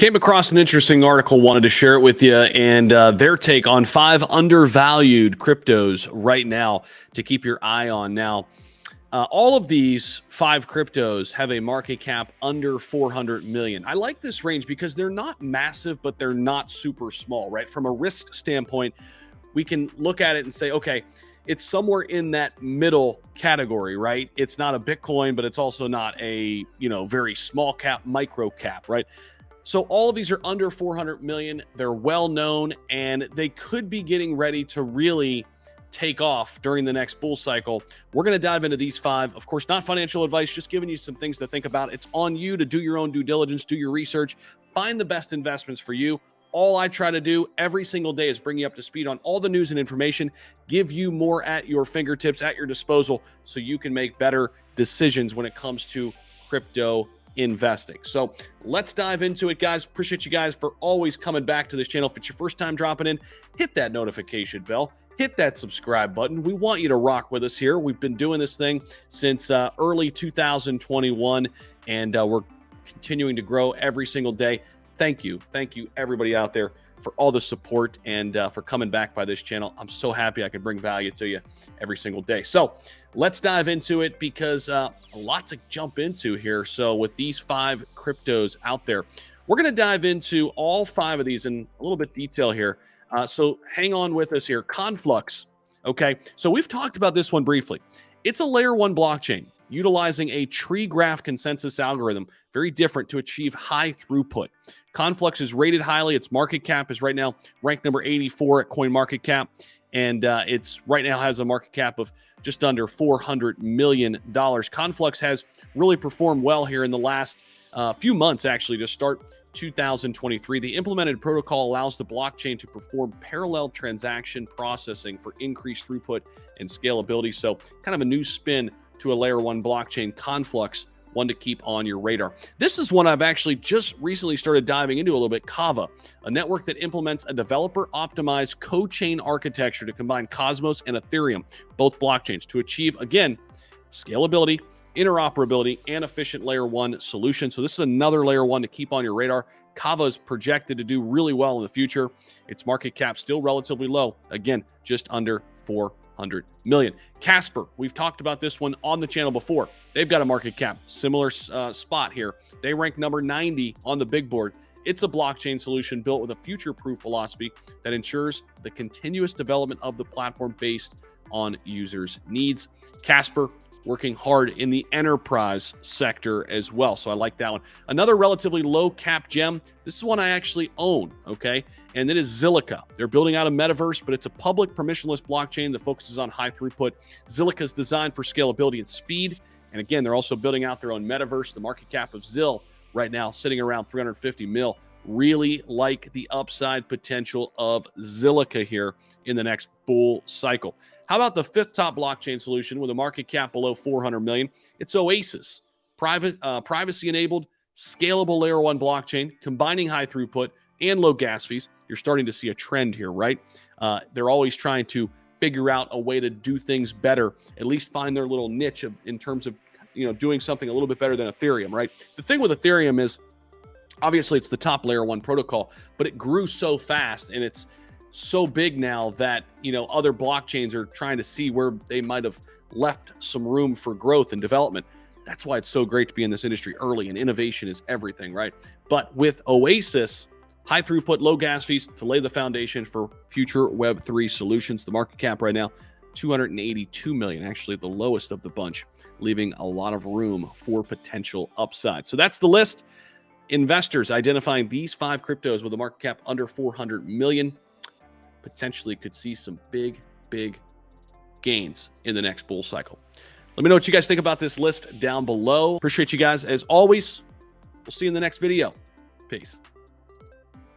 Came across an interesting article, wanted to share it with you, and their take on 5 undervalued cryptos right now to keep your eye on. Now, all of these 5 cryptos have a market cap under 400 million. I like this range because they're not massive, but they're not super small, right? From a risk standpoint, we can look at it and say, okay, it's somewhere in that middle category, right? It's not a Bitcoin, but it's also not a, very small cap, micro cap, right? So all of these are under 400 million. They're well known, and they could be getting ready to really take off during the next bull cycle. We're going to dive into these 5. Of course, not financial advice, just giving you some things to think about. It's on you to do your own due diligence, do your research, find the best investments for you. All I try to do every single day is bring you up to speed on all the news and information, give you more at your fingertips, at your disposal, so you can make better decisions when it comes to crypto investing. So let's dive into it, guys. Appreciate you guys for always coming back to this channel. If it's your first time dropping in, hit that notification bell, hit that subscribe button. We want you to rock with us here. We've been doing this thing since early 2021, and we're continuing to grow every single day. Thank you everybody out there for all the support and for coming back by this channel. I'm so happy I could bring value to you every single day. So let's dive into it because a lot to jump into here. So with these 5 cryptos out there, we're going to dive into all 5 of these in a little bit detail here. So hang on with us here. Conflux. Okay. So we've talked about this one briefly. It's a layer 1 blockchain utilizing a tree graph consensus algorithm, very different, to achieve high throughput. Conflux is rated highly. Its market cap is right now ranked number 84 at CoinMarketCap, and it's right now has a market cap of just under $400 million. Conflux has really performed well here in the last few months, actually, to start 2023. The implemented protocol allows the blockchain to perform parallel transaction processing for increased throughput and scalability. So kind of a new spin to a layer 1 blockchain. Conflux, one to keep on your radar. This is one I've actually just recently started diving into a little bit. Kava, a network that implements a developer-optimized co-chain architecture to combine Cosmos and Ethereum, both blockchains, to achieve, again, scalability, interoperability, and efficient layer 1 solution. So this is another layer 1 to keep on your radar. Kava is projected to do really well in the future. Its market cap still relatively low. Again, just under 400 million. Casper, we've talked about this one on the channel before. They've got a market cap, similar spot here. They rank number 90 on the big board. It's a blockchain solution built with a future-proof philosophy that ensures the continuous development of the platform based on users' needs. Casper, working hard in the enterprise sector as well. So I like that one. Another relatively low cap gem. This is one I actually own, okay? And that is Zilliqa. They're building out a metaverse, but it's a public permissionless blockchain that focuses on high throughput. Zilliqa is designed for scalability and speed. And again, they're also building out their own metaverse. The market cap of Zill right now sitting around 350 mil. Really like the upside potential of Zilliqa here in the next bull cycle. How about the 5th top blockchain solution with a market cap below 400 million? It's Oasis, privacy-enabled, scalable layer 1 blockchain, combining high throughput and low gas fees. You're starting to see a trend here, right? They're always trying to figure out a way to do things better, at least find their little niche in terms of doing something a little bit better than Ethereum, right? The thing with Ethereum is, obviously, it's the top layer 1 protocol, but it grew so fast and it's so big now that other blockchains are trying to see where they might have left some room for growth and development. That's why it's so great to be in this industry early, and innovation is everything, right? But with Oasis, high throughput, low gas fees to lay the foundation for future Web3 solutions. The market cap right now, 282 million, actually the lowest of the bunch, leaving a lot of room for potential upside. So that's the list. Investors identifying these 5 cryptos with a market cap under 400 million potentially could see some big gains in the next bull cycle. Let me know what you guys think about this list down below. Appreciate you guys as always. We'll see you in the next video. Peace.